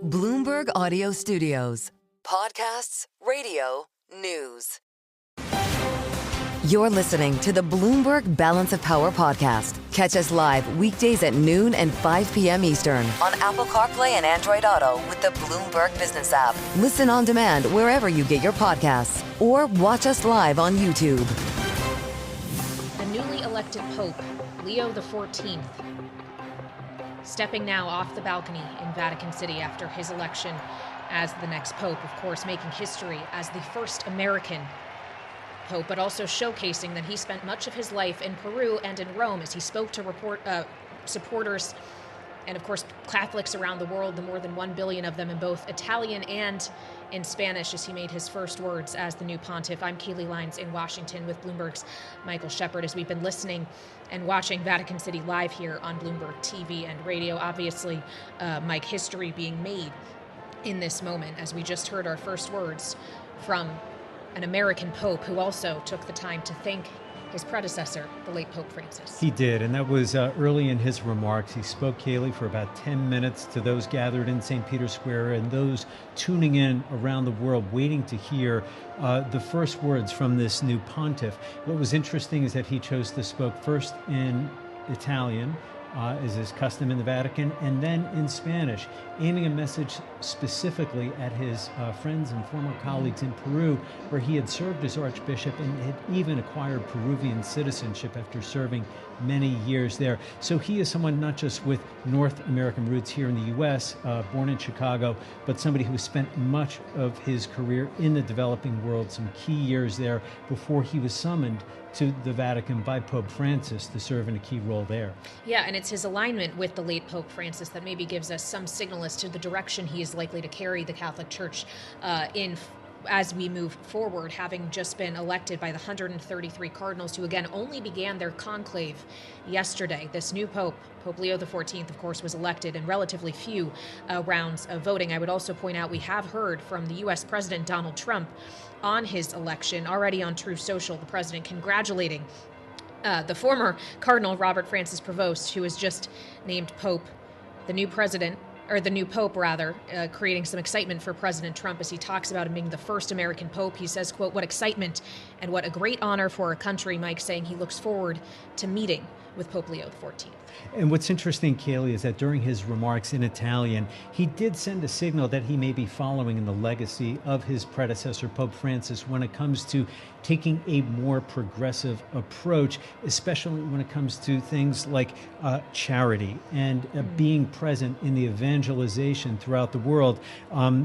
Bloomberg Audio Studios. Podcasts, radio, news. You're listening to the Bloomberg Balance of Power podcast. Catch us live weekdays at noon and 5 p.m. Eastern on Apple CarPlay and Android Auto with the Bloomberg Business app. Listen on demand wherever you get your podcasts or watch us live on YouTube. The newly elected Pope, Leo XIV, stepping now off the balcony in Vatican City after his election as the next Pope, of course, making history as the first American Pope, but also showcasing that he spent much of his life in Peru and in Rome as he spoke to supporters and, of course, Catholics around the world, the more than 1 billion of them in both Italian and in Spanish, as he made his first words as the new pontiff. I'm Kailey Leinz in Washington with Bloomberg's Michael Shepard, as we've been listening and watching Vatican City live here on Bloomberg TV and radio. Obviously, Mike, history being made in this moment, as we just heard our first words from an American Pope who also took the time to thank his predecessor, the late Pope Francis. He did, and that was early in his remarks. He spoke, Kailey, for about 10 minutes to those gathered in St. Peter's Square and those tuning in around the world, waiting to hear the first words from this new pontiff. What was interesting is that he chose to speak first in Italian, as is custom in the Vatican, and then in Spanish, aiming a message specifically at his friends and former colleagues in Peru, where he had served as Archbishop and had even acquired Peruvian citizenship after serving many years there. So he is someone not just with North American roots here in the U.S., born in Chicago, but somebody who spent much of his career in the developing world, some key years there before he was summoned to the Vatican by Pope Francis to serve in a key role there. Yeah, and it's his alignment with the late Pope Francis that maybe gives us some signal as to the direction he is likely to carry the Catholic Church in as we move forward, having just been elected by the 133 cardinals who, again, only began their conclave yesterday. This new Pope, Pope Leo XIV, of course, was elected in relatively few rounds of voting. I would also point out we have heard from the U.S. President Donald Trump on his election, already on Truth Social, the president congratulating the former Cardinal Robert Francis Prevost, who was just named Pope, the new president, or the new Pope, rather, creating some excitement for President Trump as he talks about him being the first American Pope. He says, quote, "What excitement and what a great honor for our country," Mike, saying he looks forward to meeting with Pope Leo XIV. And what's interesting, Kailey, is that during his remarks in Italian, he did send a signal that he may be following in the legacy of his predecessor, Pope Francis, when it comes to taking a more progressive approach, especially when it comes to things like charity and being present in the evangelization throughout the world.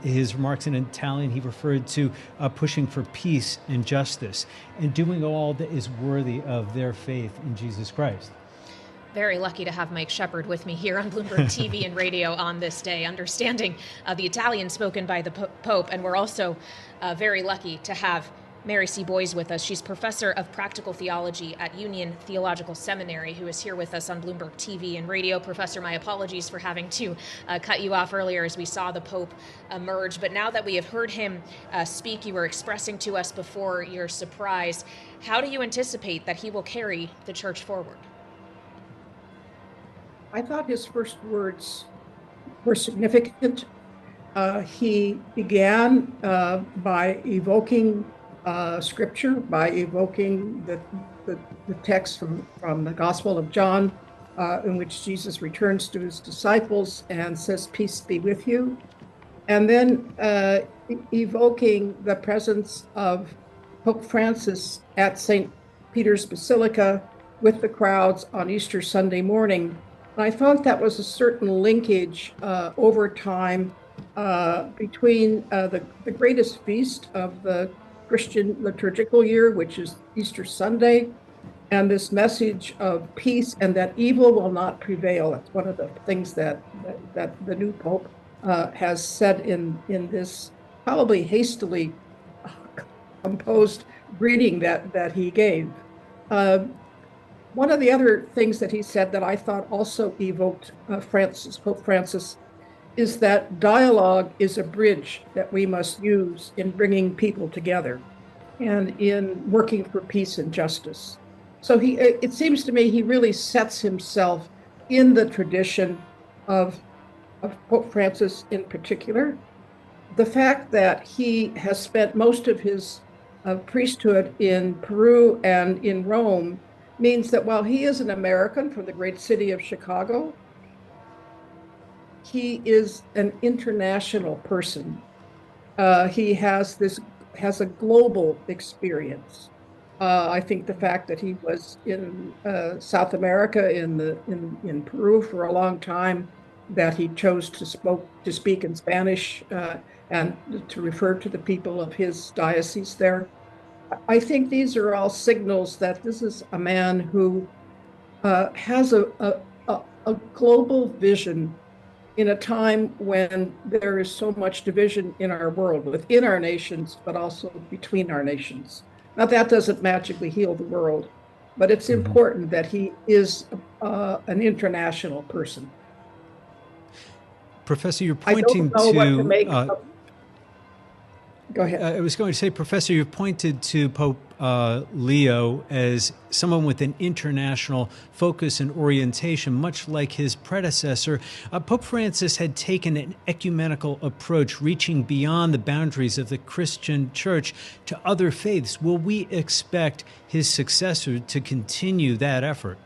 His remarks in Italian, he referred to pushing for peace and justice and doing all that is worthy of their faith in Jesus Christ. Very lucky to have Mike Shepard with me here on Bloomberg TV and radio on this day, understanding the Italian spoken by the Pope. And we're also very lucky to have Mary C. Boyes with us. She's professor of practical theology at Union Theological Seminary, who is here with us on Bloomberg TV and radio. Professor, my apologies for having to cut you off earlier as we saw the Pope emerge. But now that we have heard him speak, you were expressing to us before your surprise. How do you anticipate that he will carry the church forward? I thought his first words were significant. He began by evoking scripture, by evoking the text from the Gospel of John, in which Jesus returns to his disciples and says, "Peace be with you." And then evoking the presence of Pope Francis at St. Peter's Basilica with the crowds on Easter Sunday morning. I thought that was a certain linkage over time between the greatest feast of the Christian liturgical year, which is Easter Sunday, and this message of peace and that evil will not prevail. That's one of the things that the new Pope has said in this probably hastily composed greeting that he gave. One of the other things that he said that I thought also evoked Pope Francis, is that dialogue is a bridge that we must use in bringing people together and in working for peace and justice. So it seems to me he really sets himself in the tradition of of Pope Francis in particular. The fact that he has spent most of his priesthood in Peru and in Rome means that while he is an American from the great city of Chicago, he is an international person. He has a global experience. I think the fact that he was in South America in Peru for a long time, that he chose to speak in Spanish and to refer to the people of his diocese there. I think these are all signals that this is a man who has a global vision in a time when there is so much division in our world, within our nations, but also between our nations. Now, that doesn't magically heal the world, but it's important that he is an international person. Professor, you're I pointing don't know what to to. make of. Go ahead. I was going to say, Professor, you've pointed to Pope Leo as someone with an international focus and orientation, much like his predecessor. Pope Francis had taken an ecumenical approach, reaching beyond the boundaries of the Christian church to other faiths. Will we expect his successor to continue that effort?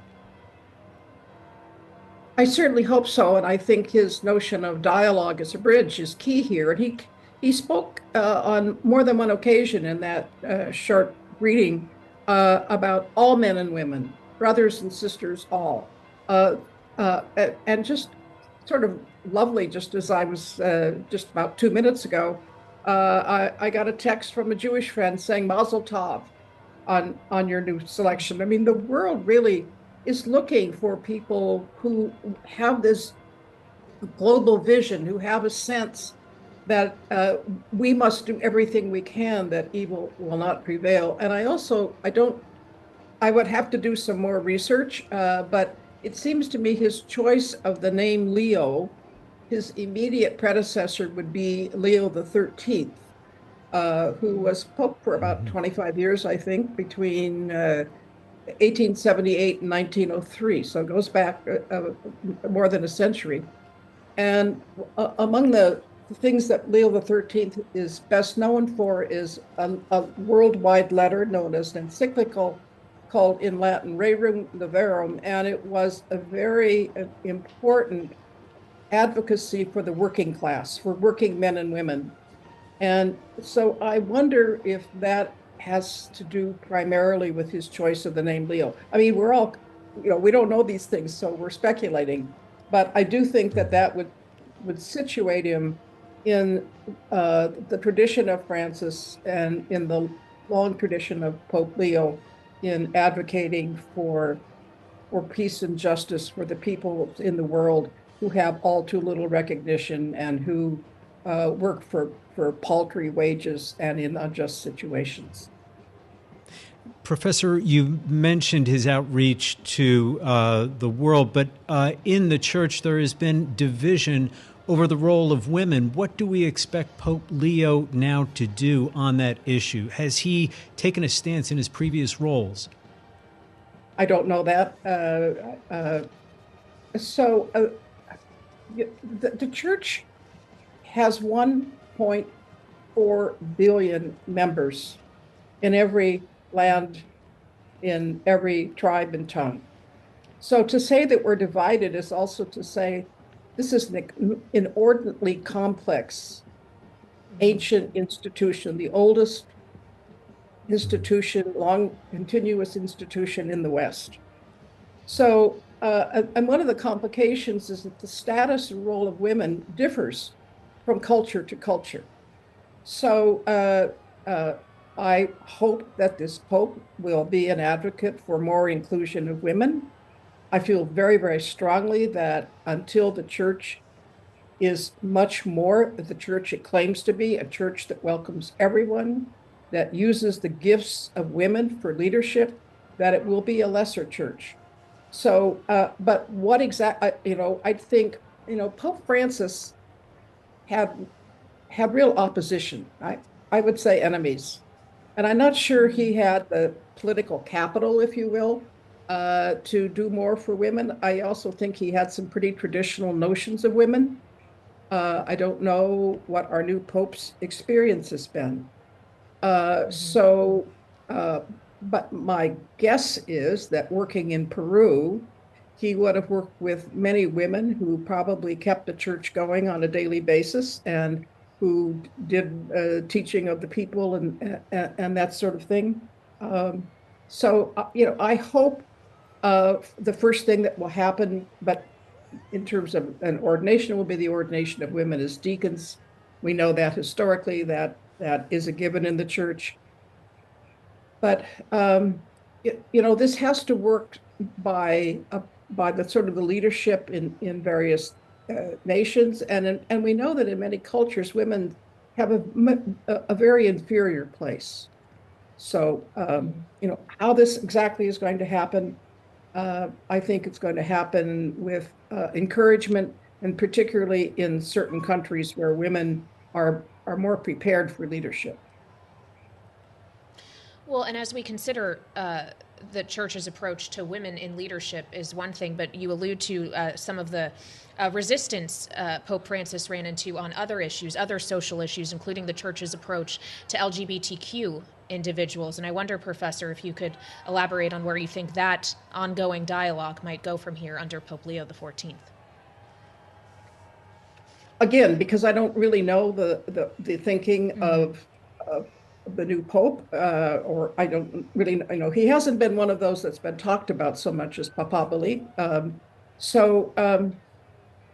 I certainly hope so, and I think his notion of dialogue as a bridge is key here. And he spoke on more than one occasion in that short reading about all men and women, brothers and sisters, all. And just sort of lovely, just as I was just about 2 minutes ago, I got a text from a Jewish friend saying Mazel Tov on your new selection. I mean, the world really is looking for people who have this global vision, who have a sense that we must do everything we can that evil will not prevail. And I would have to do some more research, but it seems to me his choice of the name Leo, his immediate predecessor would be Leo XIII, who was Pope for about 25 years, I think, between 1878 and 1903. So it goes back more than a century. And among the things that Leo XIII is best known for is a worldwide letter known as an encyclical called in Latin Rerum Novarum, and it was a very important advocacy for the working class, for working men and women. And so I wonder if that has to do primarily with his choice of the name Leo. I mean, we're all, we don't know these things, so we're speculating. But I do think that would situate him in the tradition of Francis and in the long tradition of Pope Leo in advocating for peace and justice for the people in the world who have all too little recognition and who work for paltry wages and in unjust situations. Professor, you mentioned his outreach to the world, but in the church there has been division over the role of women. What do we expect Pope Leo now to do on that issue? Has he taken a stance in his previous roles? I don't know that. The church has 1.4 billion members in every land, in every tribe and tongue. So to say that we're divided is also to say this is an inordinately complex, ancient institution, the oldest institution, long continuous institution in the West. So, and one of the complications is that the status and role of women differs from culture to culture. So I hope that this Pope will be an advocate for more inclusion of women. I feel very, very strongly that until the church is much more the church it claims to be, a church that welcomes everyone, that uses the gifts of women for leadership, that it will be a lesser church. So, but what exactly, I think, Pope Francis had real opposition. I would say enemies. And I'm not sure he had the political capital, if you will, to do more for women. I also think he had some pretty traditional notions of women. I don't know what our new Pope's experience has been. Mm-hmm. But my guess is that working in Peru, he would have worked with many women who probably kept the church going on a daily basis and who did teaching of the people and that sort of thing. I hope the first thing that will happen, but in terms of an ordination, will be the ordination of women as deacons. We know that historically that is a given in the church. But this has to work by the sort of the leadership in various nations, and we know that in many cultures women have a very inferior place. So how this exactly is going to happen, I think it's going to happen with encouragement, and particularly in certain countries where women are more prepared for leadership. Well, and as we consider the church's approach to women in leadership is one thing, but you allude to some of the resistance Pope Francis ran into on other issues, other social issues, including the church's approach to LGBTQ individuals. And I wonder, Professor, if you could elaborate on where you think that ongoing dialogue might go from here under Pope Leo XIV. Again, because I don't really know the thinking of the new Pope, or I don't really know. He hasn't been one of those that's been talked about so much as papabile.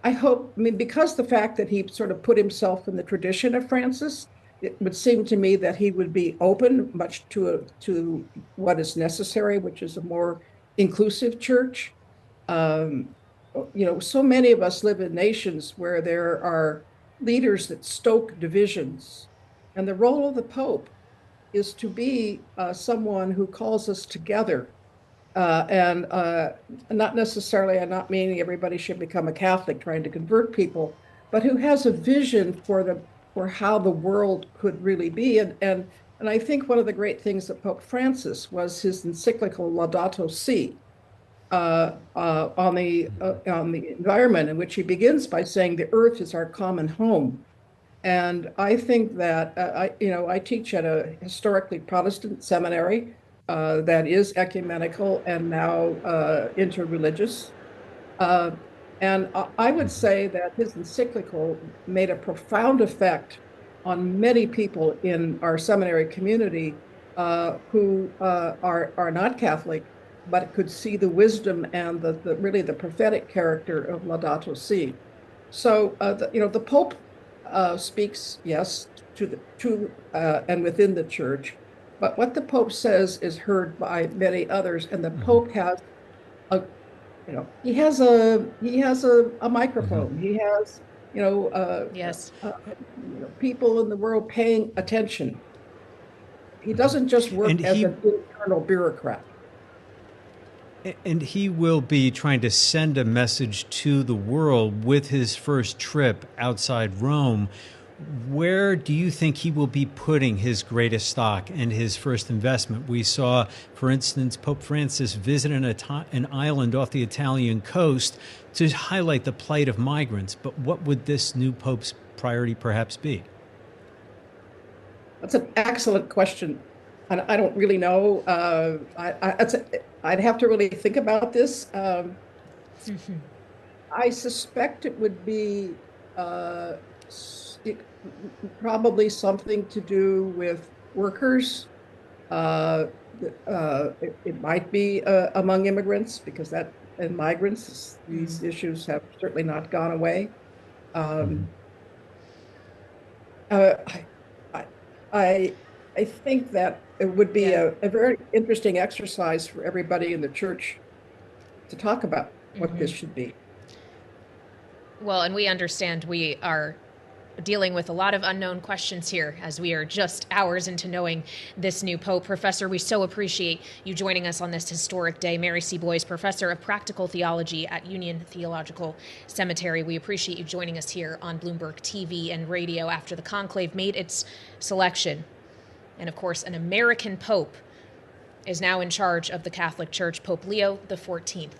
I hope, because the fact that he sort of put himself in the tradition of Francis, it would seem to me that he would be open much to what is necessary, which is a more inclusive church. So many of us live in nations where there are leaders that stoke divisions, and the role of the Pope is to be someone who calls us together, and not necessarily, I'm not meaning everybody should become a Catholic trying to convert people, but who has a vision for how the world could really be. And I think one of the great things that Pope Francis was his encyclical Laudato Si on the environment, in which he begins by saying the earth is our common home. And I think that I teach at a historically Protestant seminary that is ecumenical and now interreligious. And I would say that his encyclical made a profound effect on many people in our seminary community who are not Catholic, but could see the wisdom and really the prophetic character of Laudato Si. So the Pope speaks, yes, to and within the church, but what the Pope says is heard by many others, and the Pope has he has a microphone. He has Yes. People in the world paying attention. He doesn't just work as an internal bureaucrat. And he will be trying to send a message to the world with his first trip outside Rome. Where do you think he will be putting his greatest stock and his first investment? We saw, for instance, Pope Francis visit an island off the Italian coast to highlight the plight of migrants. But what would this new Pope's priority perhaps be? That's an excellent question. And I don't really know. I'd have to really think about this. I suspect it would be probably something to do with workers. It might be among immigrants, because and migrants, these issues have certainly not gone away. I think that it would be a very interesting exercise for everybody in the church to talk about what this should be. Well, and we understand we are dealing with a lot of unknown questions here as we are just hours into knowing this new Pope. Professor, we so appreciate you joining us on this historic day. Mary C. Boyce, Professor of Practical Theology at Union Theological Seminary. We appreciate you joining us here on Bloomberg TV and radio after the conclave made its selection. And of course, an American Pope is now in charge of the Catholic Church, Pope Leo XIV.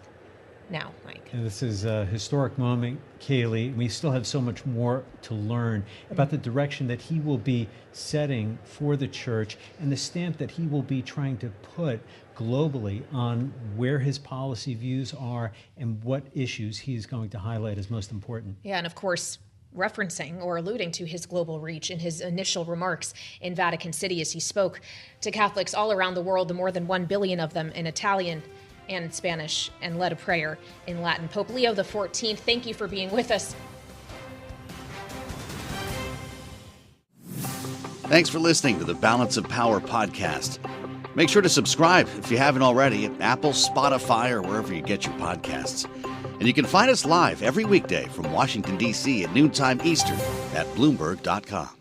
now, Mike. And this is a historic moment, Kailey. We still have so much more to learn about the direction that he will be setting for the church and the stamp that he will be trying to put globally on where his policy views are and what issues he's going to highlight as most important. Yeah, and of course, referencing or alluding to his global reach in his initial remarks in Vatican City as he spoke to Catholics all around the world, the more than 1 billion of them in Italian and Spanish, and led a prayer in Latin. Pope Leo XIV, thank you for being with us. Thanks for listening to the Balance of Power podcast. Make sure to subscribe if you haven't already at Apple, Spotify, or wherever you get your podcasts. And you can find us live every weekday from Washington, D.C. at noontime Eastern at Bloomberg.com.